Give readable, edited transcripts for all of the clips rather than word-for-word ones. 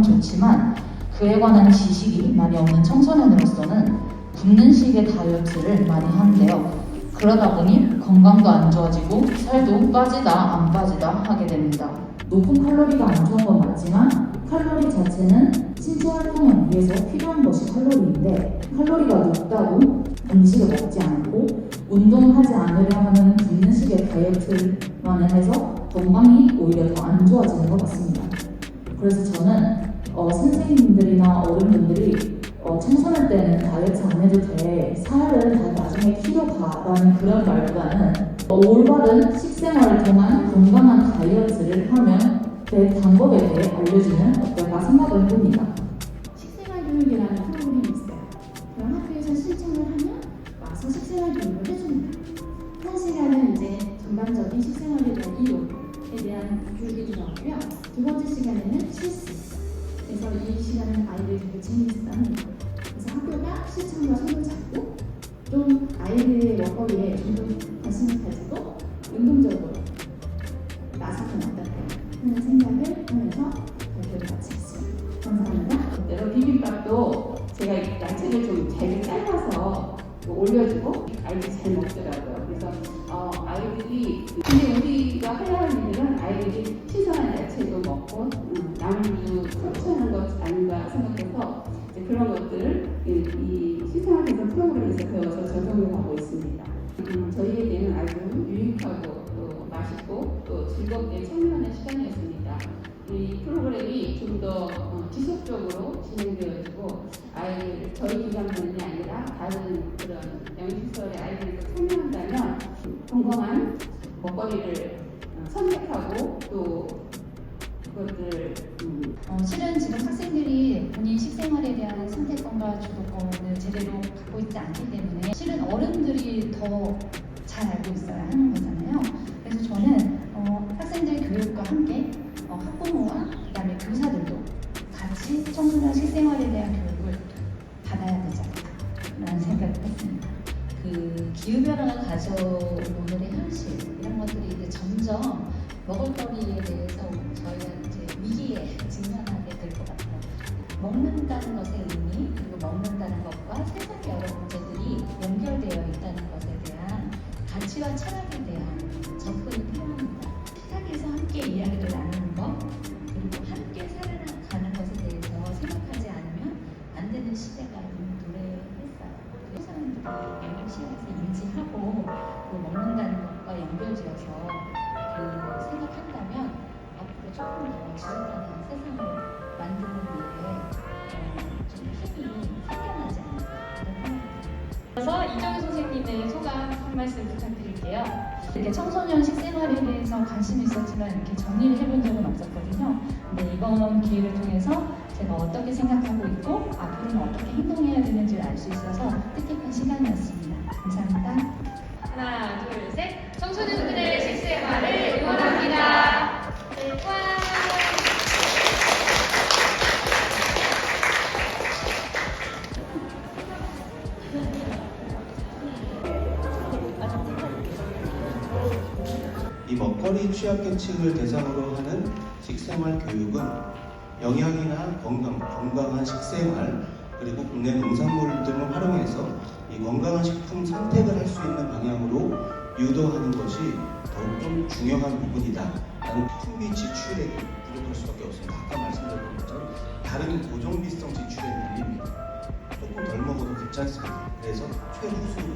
좋지만 그에 관한 지식이 많이 없는 청소년으로서는 굶는 식의 다이어트를 많이 하는데요. 그러다 보니 건강도 안 좋아지고 살도 빠지다 안 빠지다 하게 됩니다. 높은 칼로리가 안 좋은 건 맞지만 칼로리 자체는 신체 활동을 위해서 필요한 것이 칼로리인데 칼로리가 높다고 음식을 먹지 않고 운동을 하지 않으려 하는 굶는 식의 다이어트만을 해서 건강이 오히려 더 안 좋아지는 것 같습니다. 그래서 저는 선생님들이나 어른분들이 청소년 때는 다이어트 안 해도 돼, 살은 다 나중에 키로 가라는 그런 말보다는 올바른 식생활을 통한 건강한 다이어트를 하면 그 방법에 대해 알려주면 어떨까 생각을 해봅니다. 식생활 교육이라는 프로그램이 있어요. 그럼 학교에서 신청을 하면 와서 식생활 교육을 해줍니다. 한 시간은 이제 전반적인 식생활에 대한 이론에 대한 교육이 들어가고요. 두 번째 시간에는 실습. 그래서 이 시간은 아이들이 되게 재미있어 합니다. 그래서 학교가 실천과 손을 잡고 좀 아이들의 먹거리에 운동 관심을 가지고 운동적으로 나서면 어떨까 하는 생각을 하면서 발표를 마치겠습니다. 감사합니다. 여러 비빔밥도 제가 야채를 좀 잘게 삶아서 올려주고 아이들이 잘 먹더라고요. 그래서 아이들이 근데 우리가 해야 할 일은 아이들이 신선한 야채도 먹고 나물도 섭취하는 것 아닌가 생각해서 그런 것들을 이 신선한 개선 프로그램에서 배워서 적용을 하고 있습니다. 저희에게는 아주 유익하고 또 맛있고 또 즐겁게 참여하는 시간이었습니다. 이 프로그램이 좀 더 지속적으로 진행되어지고 아이들 저희 기관만이 아니라 다른 그런 영시설의 아이들도 참여한다면 건강한 먹거리를 선택하고 또 그것들 실은 지금 학생들이 본인 식생활에 대한 선택권과 주도권을 제대로 갖고 있지 않기 때문에 실은 어른들이 더 잘 알고 있어야 하는 거잖아요. 그래서 저는 학생들 교육과 함께 학부모와 그다음에 교사들도 같이 청소년 식생활에 대한 교육을 받아야 되지 않을까라는 생각을 했습니다. 그 기후변화가 가져온 오늘의 현실 이런 것들이 이제 점점 먹을거리에 대해서 저희가 이제 위기에 직면하게 될 것 같아요. 먹는다는 것의 의미 그리고 먹는다는 것과 세상의 여러 문제들이 연결되어 있다는 것에 대한 가치와 철학에 대한 접근이 필요합니다. 식탁에서 함께 이야기를 나누는 것 그리고 함께 살아가는 것에 대해서 생각하지 않으면 안 되는 시대가 이미 도래했어요. 사람들이 이런 시각에서 인지하고 그 먹는다는 것과 연결지어서 그 생각한다면 앞으로 조금 더 지속가능한 세상을 만드는 위해 좀 힘이 생겨나지 않을까 그런 생각이 듭니다. 그래서 이정희 선생님의 소감 한 말씀 부탁드릴게요. 이렇게 청소년 식생활에 대해서 관심이 있었지만 이렇게 정리를 해본 적은 없었거든요. 근데 이번 기회를 통해서 제가 어떻게 생각하고 있고 앞으로는 어떻게 행동해야 되는지를 알 수 있어서 뜻깊은 시간이었습니다. 감사합니다. 하나, 둘, 셋. 청소년들의 식생활을 응원합니다. 네, 와! 이 먹거리 취약계층을 대상으로 하는 식생활 교육은 영양이나 건강한 식생활 그리고 국내 농산물 등을 활용해서 이 건강한 식품 선택을 할 수 있는 방향으로 유도하는 것이 더욱 좀 중요한 부분이다 라는 풍비 지출액이 부족할 수밖에 없습니다. 아까 말씀드렸던 것처럼 다른 고정비성 지출에 밀립니다. 조금 덜 먹어도 괜찮습니다. 그래서 최우수로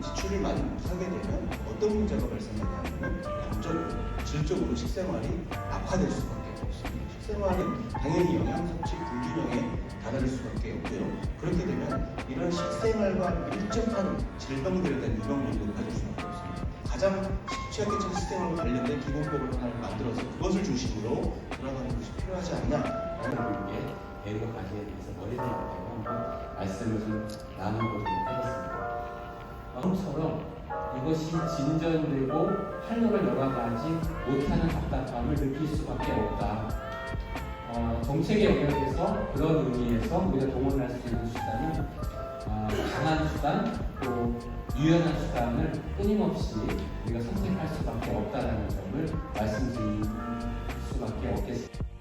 지출을 많이 하게 되면 어떤 문제가 발생하냐면 양적으로, 질적으로 식생활이 악화될 수밖에 없습니다. 식생활은 당연히 영양 섭취 불균형에 달할 수밖에 없고요. 그렇게 되면 이런 식생활과 밀접한 질병들에 대한 유병률도 높아질 수밖에 없습니다. 가장 취약계층 식생활과 관련된 기본법을 하나를 만들어서 그것을 중심으로 돌아가는 것이 필요하지 않냐라는 게 배우가 가지게 돼서 머리를 한번 말씀을 좀 나눠보도록 하겠습니다. 처럼 이것이 진전되고 활로를 열어가지 못하는 답답함을 느낄 수밖에 없다. 정책의 영역에서 그런 의미에서 우리가 동원할 수 있는 수단이 강한 수단 또 유연한 수단을 끊임없이 우리가 선택할 수밖에 없다는 점을 말씀드릴 수밖에 없겠습니다.